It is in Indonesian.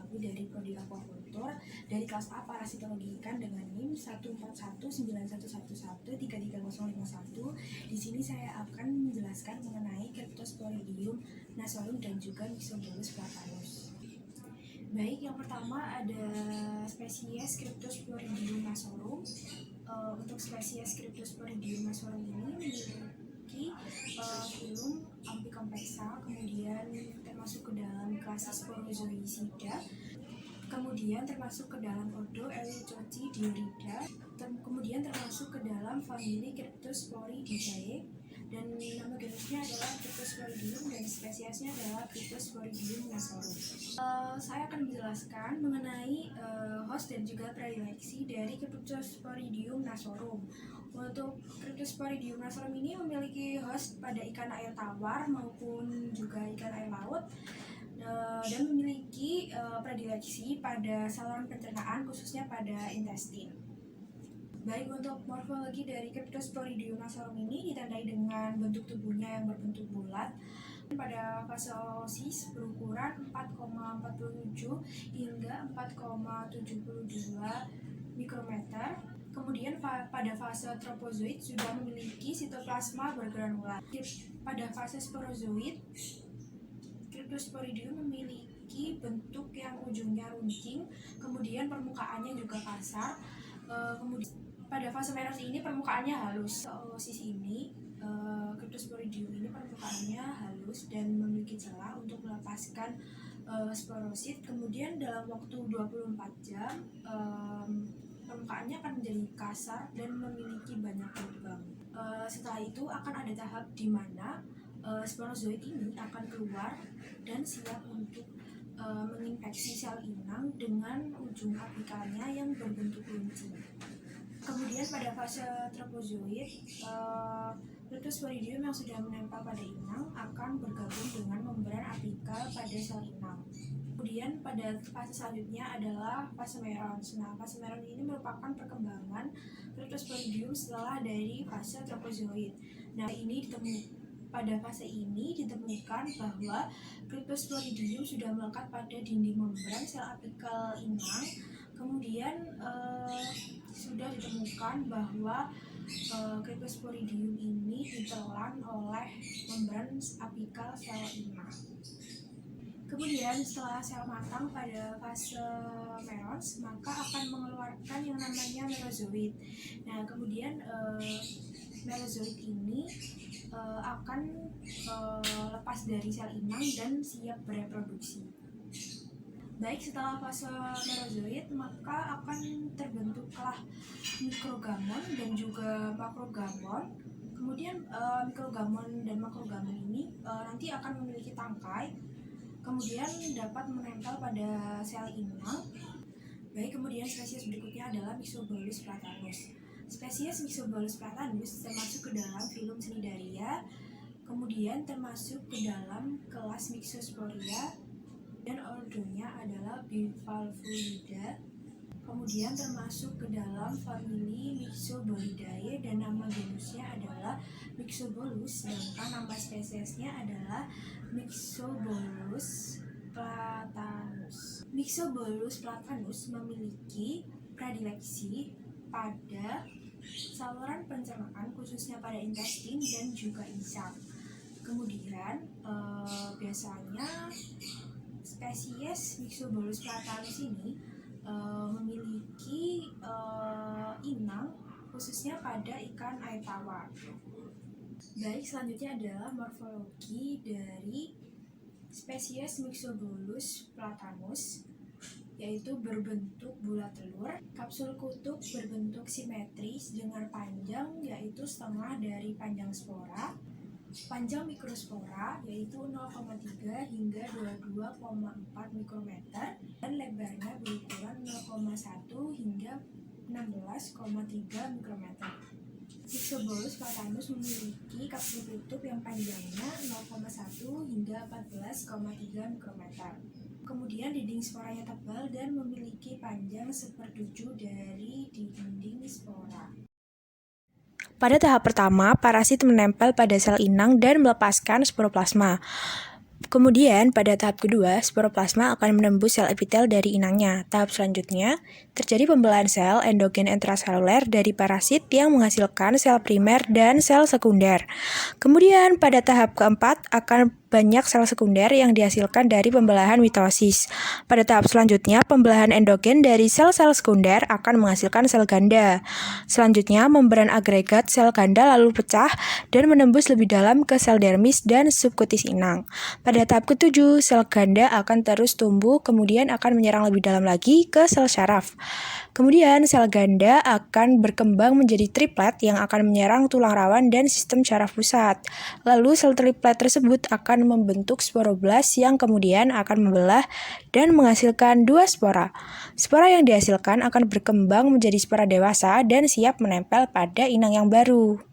Dewi dari Prodi Aquakultur dari kelas A Parasitologi Ikan dengan NIM 1419111333051. Di sini saya akan menjelaskan mengenai Cryptosporidium nasorum dan juga Myxobolus platanus. Baik, yang pertama ada spesies Cryptosporidium nasorum. Untuk spesies Cryptosporidium nasorum ini memiliki filum Amphicomplexa, kemudian termasuk ke dalam kelas Sporozoisida, kemudian termasuk ke dalam ordo Eurycochidiorida, kemudian termasuk ke dalam famili Cryptosporididae, dan nama genusnya adalah Cryptosporidium dan spesiesnya adalah Cryptosporidium nasorum. Saya akan menjelaskan mengenai host dan juga predileksi dari Cryptosporidium nasorum. Untuk Cryptosporidium nasorum ini memiliki host pada ikan air tawar maupun juga ikan air laut, dan memiliki predileksi pada saluran pencernaan khususnya pada intestin. Baik, untuk morfologi dari Cryptosporidium nasorum ini ditandai dengan bentuk tubuhnya yang berbentuk bulat. Pada fase oosis berukuran 4,47 hingga 4,72 mikrometer. Kemudian pada fase tropozoid sudah memiliki sitoplasma bergranulat. Pada fase sporozoid, Cryptosporidium memiliki bentuk yang ujungnya runcing, kemudian permukaannya juga kasar. Kemudian pada fase meros ini permukaannya halus. Oosis ini Cryptosporidium ini permukaannya halus dan memiliki celah untuk melepaskan sporosit. Kemudian dalam waktu 24 jam permukaannya akan menjadi kasar dan memiliki banyak lubang. Setelah itu akan ada tahap di mana sporozoid ini akan keluar dan siap untuk menginfeksi sel inang dengan ujung apikalnya yang berbentuk runcing. Kemudian pada fase tropozoid, Cryptosporidium yang sudah menempel pada inang akan bergabung dengan membran apikal pada sel inang. Kemudian pada fase selanjutnya adalah fase merons. Nah, fase merons ini merupakan perkembangan Cryptosporidium setelah dari fase tropozoid. Nah, pada fase ini ditemukan bahwa Cryptosporidium sudah melekat pada dinding membran sel apikal inang. Kemudian sudah ditemukan bahwa Cryptosporidium ini ditelan oleh membran apikal sel inang. Kemudian setelah sel matang pada fase merons, maka akan mengeluarkan yang namanya merozoid. Nah, kemudian merozoid ini akan lepas dari sel inang dan siap bereproduksi. Baik, setelah fase merozoid maka akan terbentuklah mikrogamon dan juga makrogamon. Kemudian mikrogamon dan makrogamon ini nanti akan memiliki tangkai, kemudian dapat menempel pada sel inang. Baik, kemudian spesies berikutnya adalah Myxobolus platanus. Spesies Myxobolus platanus termasuk ke dalam filum Cnidaria, kemudian termasuk ke dalam kelas Myxosporia, dan ordonya adalah Bivalvulidae. Kemudian termasuk ke dalam famili Myxobolidae dan nama genusnya adalah Myxobolus, sedangkan nama spesiesnya adalah Myxobolus platanus. Myxobolus platanus memiliki predileksi pada saluran pencernaan khususnya pada intestin dan juga insang. Kemudian biasanya spesies Myxobolus platanus ini memiliki inang khususnya pada ikan air tawar. Baik, selanjutnya adalah morfologi dari spesies Myxobolus platanus, yaitu berbentuk bulat telur, kapsul kutub berbentuk simetris dengan panjang yaitu setengah dari panjang spora, panjang mikrospora yaitu 0,3 hingga 22,4 mikrometer, dan lebarnya berukuran 0,1 hingga 16,3 mikrometer. Myxobolus platanus memiliki kapsul kutub yang panjangnya 0,1 hingga 14,3 mikrometer. Kemudian dinding sporanya tebal dan memiliki panjang 1/7 dari dinding spora. Pada tahap pertama, parasit menempel pada sel inang dan melepaskan sporoplasma. Kemudian, pada tahap kedua, sporoplasma akan menembus sel epitel dari inangnya. Tahap selanjutnya, terjadi pembelahan sel endogen intraseluler dari parasit yang menghasilkan sel primer dan sel sekunder. Kemudian, pada tahap keempat, akan banyak sel sekunder yang dihasilkan dari pembelahan mitosis. Pada tahap selanjutnya, pembelahan endogen dari sel-sel sekunder akan menghasilkan sel ganda. Selanjutnya, membran agregat sel ganda lalu pecah dan menembus lebih dalam ke sel dermis dan subkutis inang. Pada tahap ketujuh, sel ganda akan terus tumbuh, kemudian akan menyerang lebih dalam lagi ke sel syaraf. Kemudian, sel ganda akan berkembang menjadi triplet yang akan menyerang tulang rawan dan sistem syaraf pusat. Lalu, sel triplet tersebut akan membentuk sporoblast yang kemudian akan membelah dan menghasilkan 2 spora. Spora yang dihasilkan akan berkembang menjadi spora dewasa dan siap menempel pada inang yang baru.